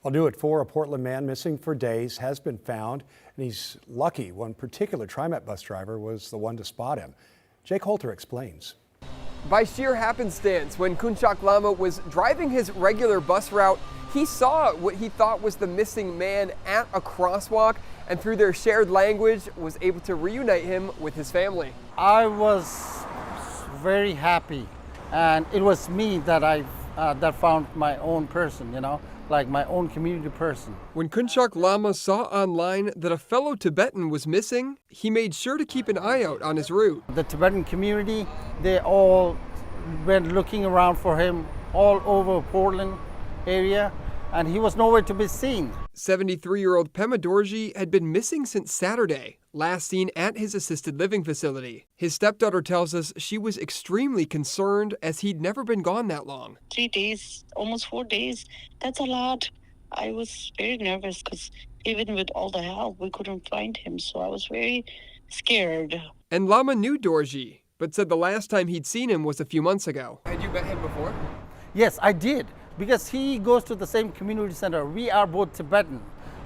Well, new at 4, a Portland man missing for days has been found, and he's lucky one particular TriMet bus driver was the one to spot him. Jake Holter explains. By sheer happenstance, when Kunchak Lama was driving his regular bus route, he saw what he thought was the missing man at a crosswalk, and through their shared language was able to reunite him with his family. I was very happy, and it was me that that found my own person, like my own community person. When Kunchak Lama saw online that a fellow Tibetan was missing, he made sure to keep an eye out on his route. The Tibetan community, they all went looking around for him all over Portland area, and he was nowhere to be seen. 73-year-old Pema Dorji had been missing since Saturday, last seen at his assisted living facility. His stepdaughter tells us she was extremely concerned as he'd never been gone that long. 3 days, almost 4 days, that's a lot. I was very nervous because even with all the help, we couldn't find him, so I was very scared. And Lama knew Dorji, but said the last time he'd seen him was a few months ago. Had you met him before? Yes, I did, because he goes to the same community center. We are both Tibetan.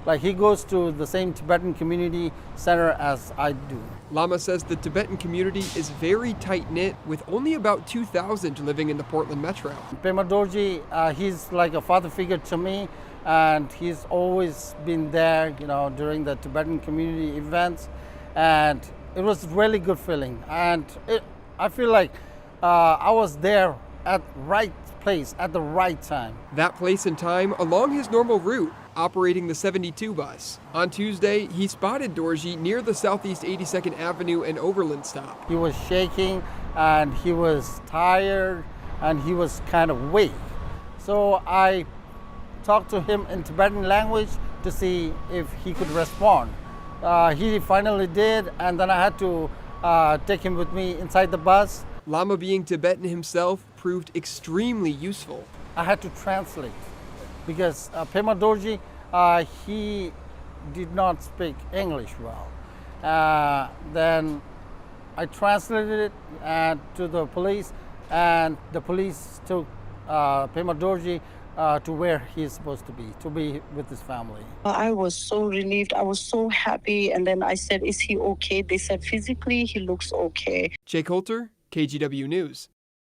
Like, he goes to the same Tibetan community center as I do. Lama says the Tibetan community is very tight-knit, with only about 2,000 living in the Portland metro. Pema Dorji, he's like a father figure to me, and he's always been there, during the Tibetan community events, and it was really good feeling. And I feel like I was there at right place at the right time. That place and time along his normal route, operating the 72 bus. On Tuesday, he spotted Dorji near the Southeast 82nd Avenue and Overland stop. He was shaking, and he was tired, and he was kind of weak. So I talked to him in Tibetan language to see if he could respond. He finally did, and then I had to take him with me inside the bus. Lama, being Tibetan himself, proved extremely useful. I had to translate because Pema Dorji, he did not speak English well. Then I translated it to the police, and the police took Pema Dorji to where he's supposed to be with his family. I was so relieved. I was so happy. And then I said, is he okay? They said physically he looks okay. Jake Holter, KGW News.